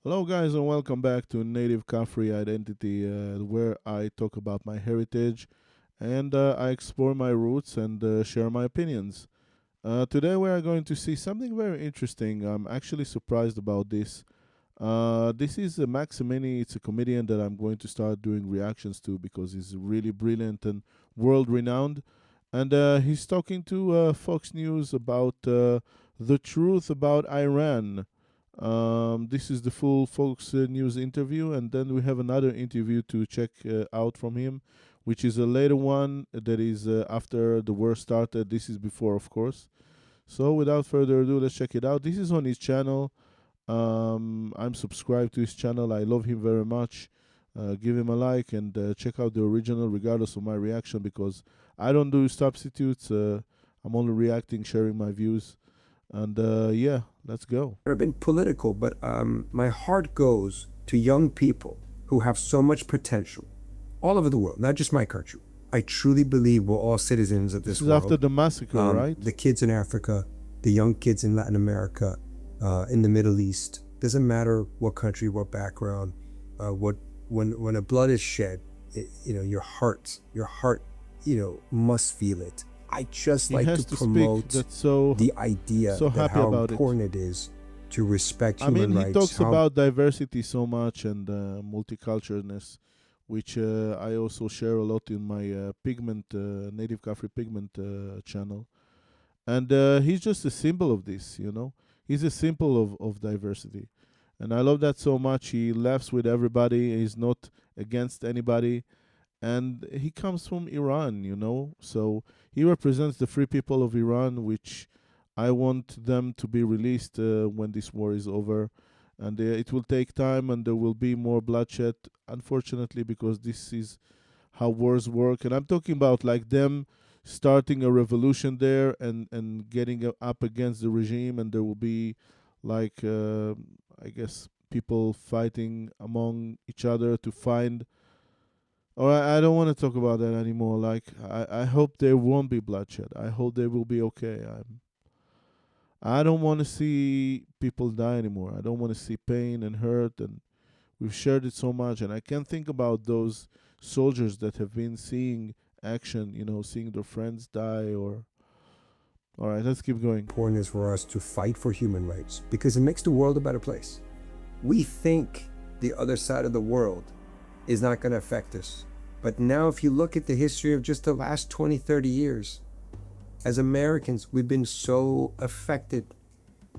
Hello, guys, and welcome back to Native Kafri Identity, where I talk about my heritage and I explore my roots and share my opinions. Today, we are going to see something very interesting. I'm actually surprised about this. This is Max Amini. It's a comedian that I'm going to start doing reactions to because he's really brilliant and world renowned. And he's talking to Fox News about the truth about Iran. This is the full Fox News interview, and then we have another interview to check out from him, which is a later one that is after the war started. This is before, of course. So, without further ado, let's check it out. This is on his channel. I'm subscribed to his channel. I love him very much. Give him a like and check out the original, regardless of my reaction, because I don't do substitutes. I'm only reacting, sharing my views. And yeah, let's go. I've been political, but my heart goes to young people who have so much potential all over the world, not just my country. I truly believe we're all citizens of This this is world. after the massacre, right? The kids in Africa, the young kids in Latin America, in the Middle East. Doesn't matter what country, what background, when a blood is shed, your heart, must feel it. I just He like has to to speak. promote That's so the idea so that happy how about it. important it is to respect I mean, human he rights. talks about diversity so much and multiculturalness, which I also share a lot in my pigment, native Kafri pigment channel. And he's just a symbol of this. He's a symbol of diversity. And I love that so much. He laughs with everybody, he's not against anybody. And he comes from Iran. So he represents the free people of Iran, which I want them to be released when this war is over. And it will take time and there will be more bloodshed, unfortunately, because this is how wars work. And I'm talking about like them starting a revolution there and getting up against the regime, and there will be like, I guess, people fighting among each other to find. Or I don't want to talk about that anymore. Like I hope there won't be bloodshed. I hope they will be okay. I don't want to see people die anymore. I don't want to see pain and hurt, and we've shared it so much. And I can't think about those soldiers that have been seeing action, seeing their friends die. Or all right, let's keep going. Important is for us to fight for human rights because it makes the world a better place. We think the other side of the world is not going to affect us. But now if you look at the history of just the last 20, 30 years, as Americans, we've been so affected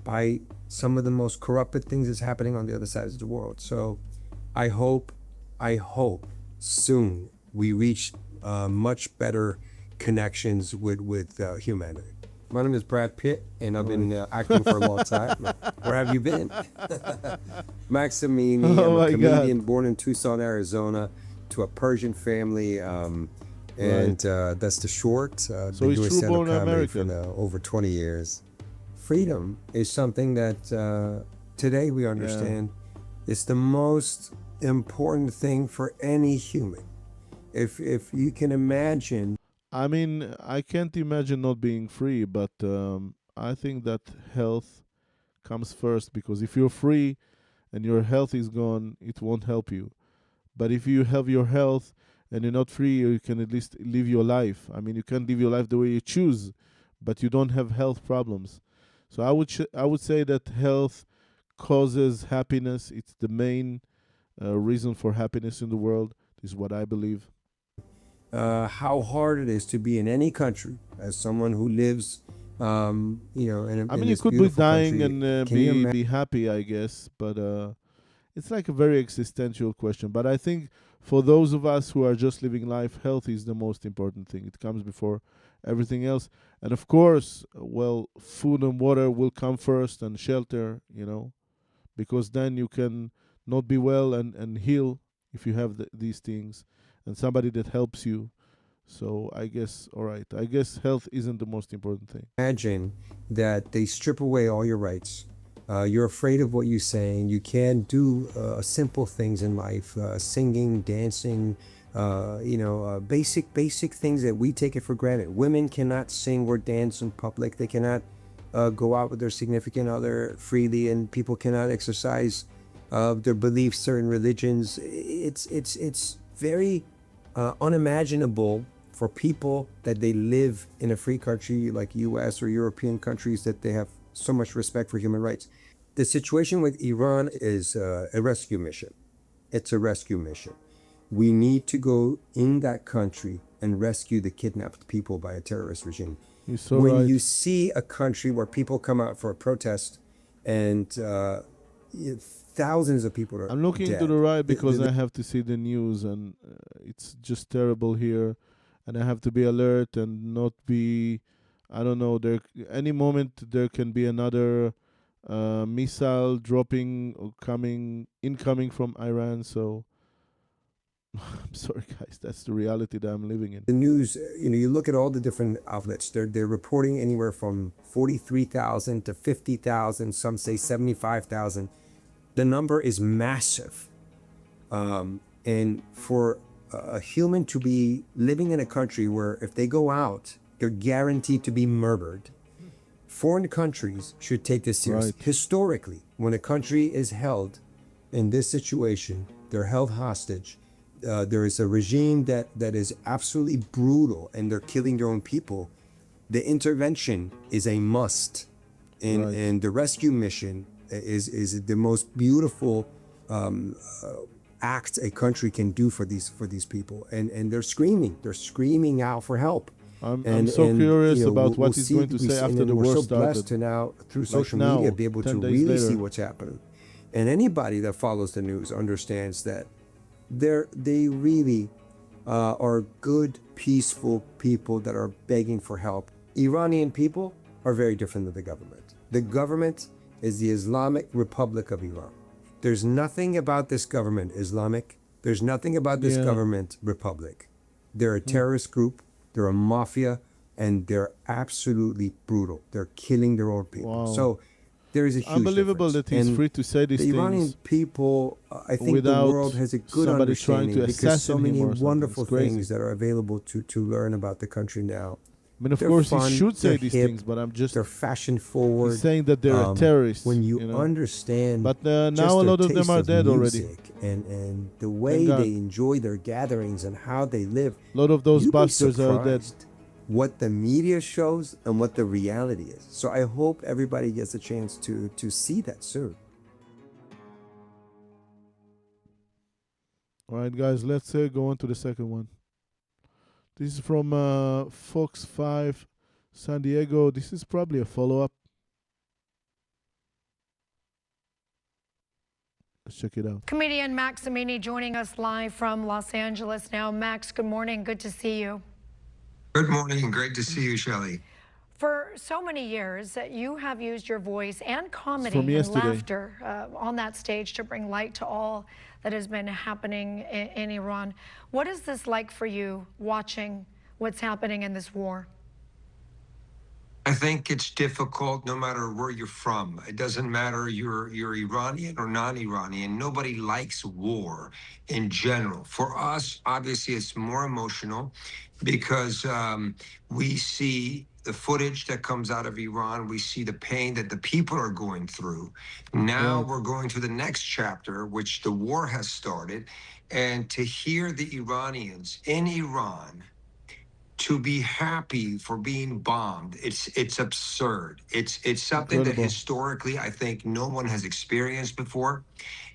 by some of the most corrupted things that's happening on the other sides of the world. So I hope soon we reach much better connections with humanity. My name is Brad Pitt, and I've been acting for a long time. Where have you been? Max Amini, Oh I'm my a comedian God. born in Tucson, Arizona, to a Persian family. And that's the short. So Been he's doing true stand-up born comedy for American. now over 20 years. Freedom is something that today we understand is the most important thing for any human. If you can imagine. I mean, I can't imagine not being free, but I think that health comes first, because if you're free and your health is gone, it won't help you. But if you have your health and you're not free, you can at least live your life. I mean, you can live your life the way you choose, but you don't have health problems. So I would say that health causes happiness. It's the main reason for happiness in the world. This is what I believe. How hard it is to be in any country as someone who lives, I in mean, you this could be beautiful dying country. and Can you imagine? be happy, I guess, but it's like a very existential question. But I think for those of us who are just living life, health is the most important thing. It comes before everything else, and of course, well, food and water will come first, and shelter, because then you can not be well and heal if you have these things, and somebody that helps you. So I guess, all right, I guess health isn't the most important thing. Imagine that they strip away all your rights. You're afraid of what you're saying. You can't do simple things in life, singing, dancing, basic things that we take it for granted. Women cannot sing or dance in public. They cannot go out with their significant other freely, and people cannot exercise their beliefs, certain religions. It's very unimaginable for people that they live in a free country like U.S. or European countries that they have so much respect for human rights. The situation with Iran is a rescue mission. It's a rescue mission. We need to go in that country and rescue the kidnapped people by a terrorist regime. You're so When right. you see a country where people come out for a protest and thousands of people are I'm looking dead. to the right because The- I have to see the news, and it's just terrible here, and I have to be alert and not be. I don't know. There, any moment there can be another missile dropping or incoming from Iran. So I'm sorry, guys. That's the reality that I'm living in. the news, you look at all the different outlets. They're reporting anywhere from 43,000 to 50,000. Some say 75,000. The number is massive. And for a human to be living in a country where if they go out, they're guaranteed to be murdered. Foreign countries should take this seriously. Right. Historically, when a country is held in this situation, they're held hostage. There is a regime that is absolutely brutal and they're killing their own people. The intervention is a must. And the rescue mission is the most beautiful act a country can do for these people. And they're screaming out for help. I'm so curious about what he's going to say after the war We're so started. blessed to now, through social now, media, be able 10 to days really later. see what's happening. And anybody that follows the news understands that they really are good, peaceful people that are begging for help. Iranian people are very different than the government. The government is the Islamic Republic of Iran. There's nothing about this government Islamic. There's nothing about this government republic. They're a terrorist group. They're a mafia, and they're absolutely brutal. They're killing their own people. Wow. So there is a huge Unbelievable difference. that he's And free to say these the Iranian things people, I think the without world has a good somebody trying understanding to because so assassinate him many or something. wonderful It's crazy. things that are available to learn about the country now. I mean, of They're course, fun, he should say they're these hip, things, but I'm just They're fashion forward. he's saying that they're terrorists. When you know? understand But just now a their lot of them taste are dead already. music and the way God. they enjoy their gatherings and how they live, A lot of those you'd be bastards are dead. surprised what the media shows and what the reality is. So I hope everybody gets a chance to see that soon. All right, guys, let's go on to the second one. This is from Fox 5 San Diego. This is probably a follow-up. Let's check it out. Comedian Max Amini joining us live from Los Angeles now. Max, good morning. Good to see you. Good morning. Great to see you, Shelley. For so many years, you have used your voice and comedy from and yesterday. laughter on that stage to bring light to all that has been happening in Iran. What is this like for you, watching what's happening in this war? I think it's difficult no matter where you're from. It doesn't matter you're Iranian or non-Iranian. Nobody likes war in general. For us, obviously, it's more emotional because we see the footage that comes out of Iran. We see the pain that the people are going through. Now we're going to the next chapter, which the war has started. And to hear the Iranians in Iran to be happy for being bombed, it's absurd. It's something Incredible. that historically I think no one has experienced before.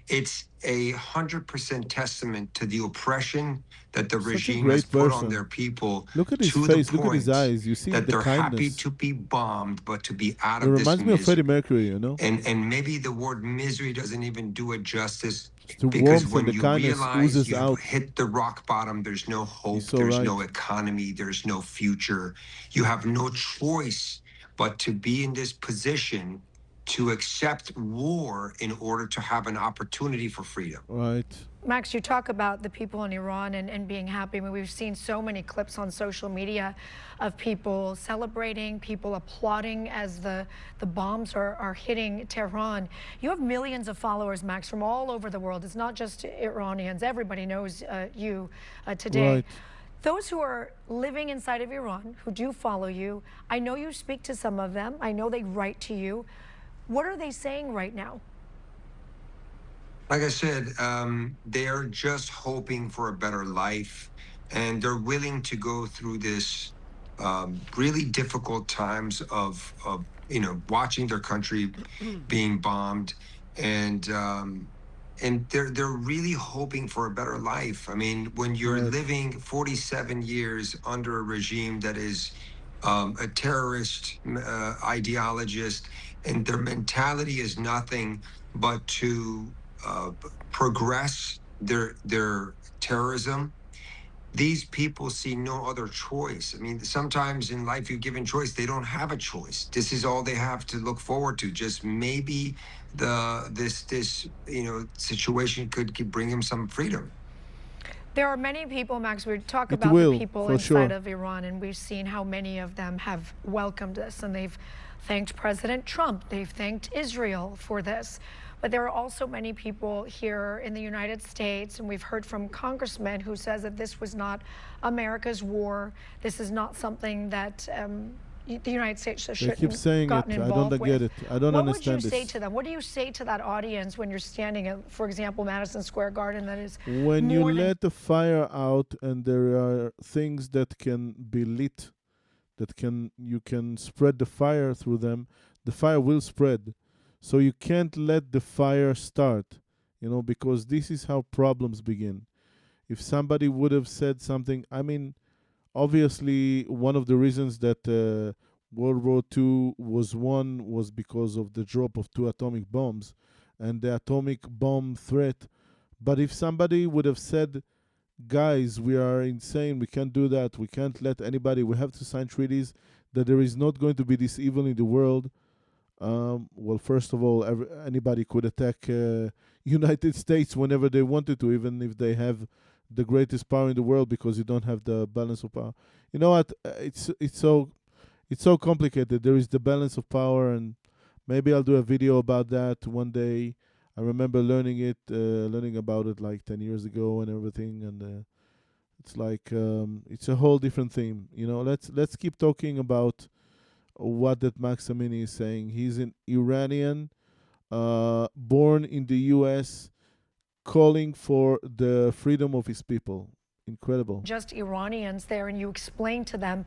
It's 100% testament to the oppression that the Such a regime has great put on person. their people. Look at his to face, the look at his point eyes. You see that the they're happy kindness. to be bombed, but to be out It of this reminds me of Freddie misery. Mercury, you know? And maybe the word misery doesn't even do it justice. The Because warmth when and the you kindness realize oozes you've out. hit the rock bottom, there's no hope, so there's right. no economy, there's no future. You have no choice but to be in this position to accept war in order to have an opportunity for freedom. Right. Max, you talk about the people in Iran and being happy. I mean, we've seen so many clips on social media of people celebrating, people applauding as the bombs are hitting Tehran. You have millions of followers, Max, from all over the world. It's not just Iranians. Everybody knows you today. Right. Those who are living inside of Iran, who do follow you, I know you speak to some of them. I know they write to you. What are they saying right now? Like I said, they're just hoping for a better life, and they're willing to go through this really difficult times of watching their country being bombed, and they're really hoping for a better life. I mean, when you're Right. living 47 years under a regime that is a terrorist ideologist, and their mentality is nothing but to progress their terrorism. These people see no other choice. I mean, sometimes in life you're given choice, they don't have a choice. This is all they have to look forward to. Just maybe this situation could bring him some freedom. There are many people, Max, we talk It about the will, people for inside sure. of Iran, and we've seen how many of them have welcomed this, and they've thanked President Trump, they've thanked Israel for this. But there are also many people here in the United States, and we've heard from congressmen who says that this was not America's war. This is not something that the United States They keep shouldn't saying gotten it. I don't involved get with. it. I don't What would you understand say this. to them? What do you say to that audience when you're standing at, for example, Madison Square Garden that is When you mourning? let the fire out and there are things that can be lit, that you can spread the fire through them, the fire will spread. So you can't let the fire start, because this is how problems begin. If somebody would have said something, I mean, obviously, one of the reasons that World War II was won was because of the drop of two atomic bombs and the atomic bomb threat. But if somebody would have said, guys, we are insane, we can't do that, we can't let anybody, we have to sign treaties, that there is not going to be this evil in the world. Well, first of all, anybody could attack United States whenever they wanted to, even if they have the greatest power in the world, because you don't have the balance of power. You know what? It's so complicated. There is the balance of power, and maybe I'll do a video about that one day. I remember learning about it like 10 years ago and everything, and it's like it's a whole different theme. Let's keep talking about what that Max Amini is saying. He's an Iranian, born in the U.S., calling for the freedom of his people. Incredible. Just Iranians there, and you explain to them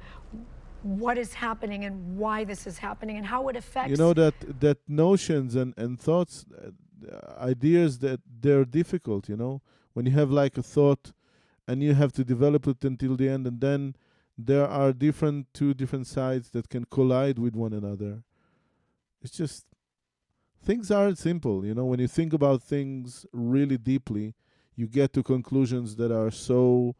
what is happening and why this is happening and how it affects. That notions and thoughts, ideas, that they're difficult. When you have like a thought and you have to develop it until the end, and then there are two different sides that can collide with one another. It's just, things aren't simple. When you think about things really deeply, you get to conclusions that are so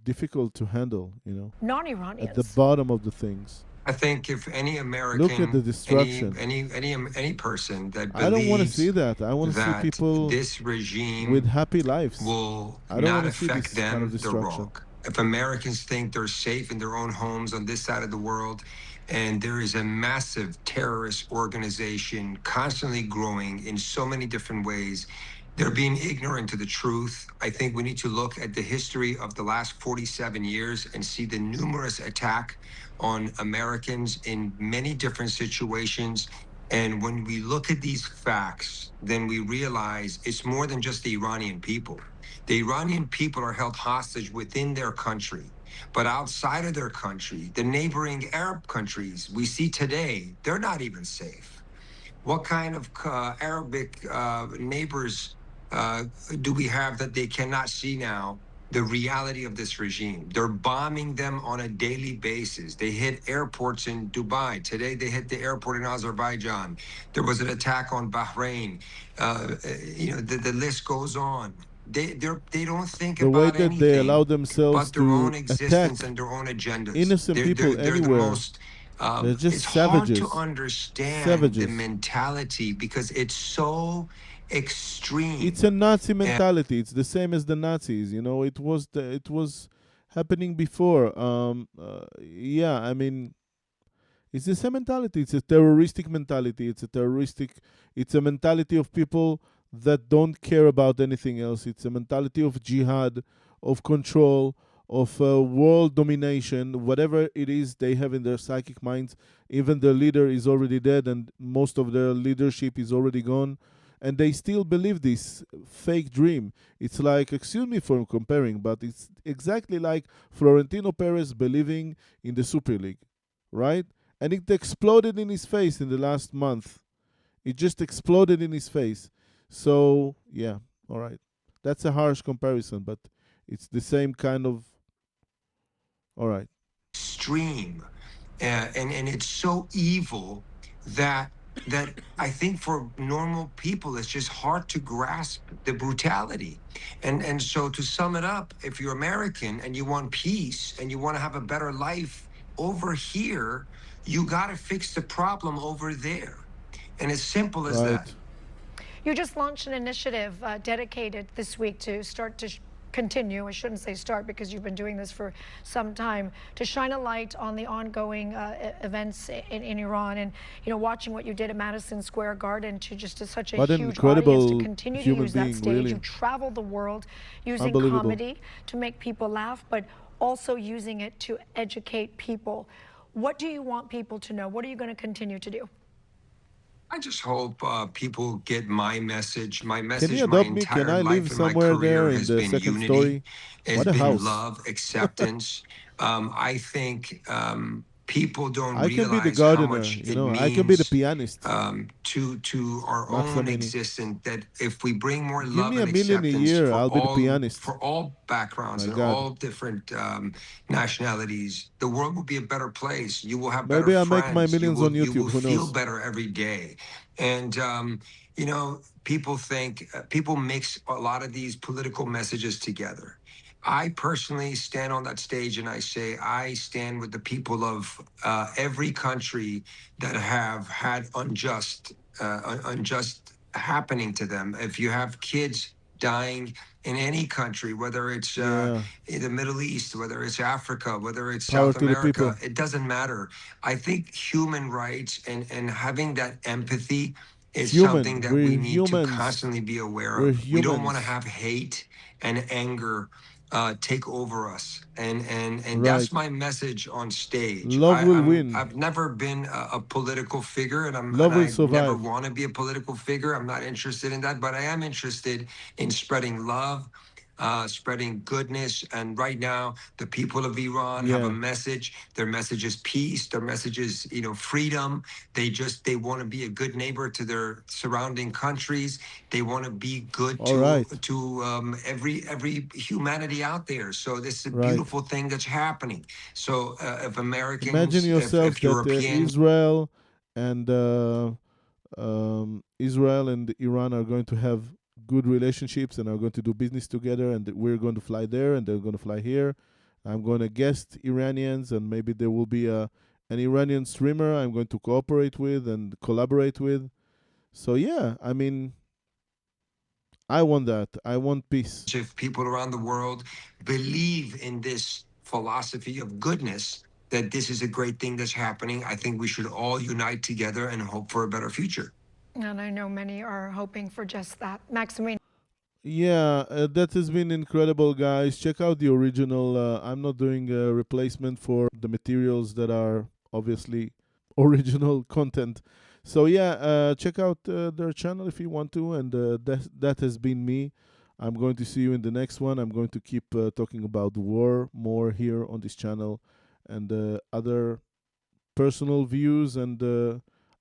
difficult to handle. At the Non-Iranians. bottom of the things. I think if any Look at the American, destruction. any person that I don't want to see believes that. I want to see that people this with regime happy lives. will I don't not want to see affect this kind of them, they're destruction. wrong. If Americans think they're safe in their own homes on this side of the world, and there is a massive terrorist organization constantly growing in so many different ways, they're being ignorant to the truth. I think we need to look at the history of the last 47 years and see the numerous attack on Americans in many different situations. And when we look at these facts, then we realize it's more than just the Iranian people. The Iranian people are held hostage within their country. But outside of their country, the neighboring Arab countries we see today, they're not even safe. What kind of Arabic neighbors do we have that they cannot see now the reality of this regime? They're bombing them on a daily basis. They hit airports in Dubai. Today, they hit the airport in Azerbaijan. There was an attack on Bahrain. The list goes on. They don't think The way about that they allow anything themselves but their to own existence attack and their own agendas. innocent people They're the anywhere, most. they're just It's hard to savages. understand the Savages. mentality because it's so extreme. It's a Nazi mentality. It's the same as the Nazis. It was happening before. Yeah, I mean, it's the same mentality. It's a terroristic mentality. It's a mentality of people that don't care about anything else. It's a mentality of jihad, of control, of world domination, whatever it is they have in their psychic minds. Even their leader is already dead, and most of their leadership is already gone. and they still believe this fake dream. It's like, excuse me for comparing, but it's exactly like Florentino Perez believing in the Super League, right? And it exploded in his face in the last month. It just exploded in his face. So, yeah, all right. That's a harsh comparison, but it's the same kind of. All right. Extreme, and it's so evil that I think for normal people it's just hard to grasp the brutality. And so to sum it up, if you're American and you want peace and you want to have a better life over here, you got to fix the problem over there. And as simple as that. Right. You just launched an initiative dedicated this week to start to continue, I shouldn't say start because you've been doing this for some time, to shine a light on the ongoing events in Iran, and watching what you did at Madison Square Garden to just to such a What an huge audience, to incredible continue to human use that being, stage. really. You travel the world using Unbelievable. comedy to make people laugh, but also using it to educate people. What do you want people to know? What are you going to continue to do? I just hope people get my message. My Can you message, my adopt me? Can entire I live life and my somewhere there career in has the been second unity, story? has What a been house. love, acceptance. I think people don't I can be the realize how gardener, much it I can be the means pianist. to our Max own Amini. existence. That if we bring more Give love me and $1 million a acceptance year, I'll be the pianist. for all backgrounds My and God. all different nationalities, the world will be a better place. You will have better Maybe I'll make my friends. millions on You YouTube. will Who feel knows? better every day. And people think people mix a lot of these political messages together. I personally stand on that stage and I say I stand with the people of every country that have had unjust happening to them. If you have kids dying in any country, whether it's Yeah. in the Middle East, whether it's Africa, whether it's Power South to the America, people. it doesn't matter. I think human rights and having that empathy is something Human. that We're we need to humans. constantly be aware We're of. We don't want to humans. have hate and anger take over us, and that's Right. my message on stage. Love will win. I've never been a political figure, and Love will I never survive. want to be a political figure. I'm not interested in that, but I am interested in spreading love, spreading goodness. And right now, the people of Iran have a Yeah. message. Their message is peace. Their message is, freedom. They want to be a good neighbor to their surrounding countries. They want to be good All right. to every humanity out there. So this is a Right. beautiful thing that's happening. So if Imagine Americans, yourself if that Europeans, And Israel and Iran are going to have good relationships and are going to do business together, and that we're going to fly there and they're going to fly here. I'm going to guest Iranians, and maybe there will be an Iranian streamer I'm going to cooperate with and collaborate with. So yeah, I mean, I want that. I want peace. if people around the world believe in this philosophy of goodness, that this is a great thing that's happening, I think we should all unite together and hope for a better future. And I know many are hoping for just that. Maximilian. Yeah, that has been incredible, guys. Check out the original. I'm not doing a replacement for the materials that are obviously original content. So yeah, check out their channel if you want to. And that has been me. I'm going to see you in the next one. I'm going to keep talking about war more here on this channel, and other personal views and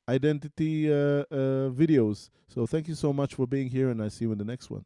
identity videos. So thank you so much for being here, and I see you in the next one.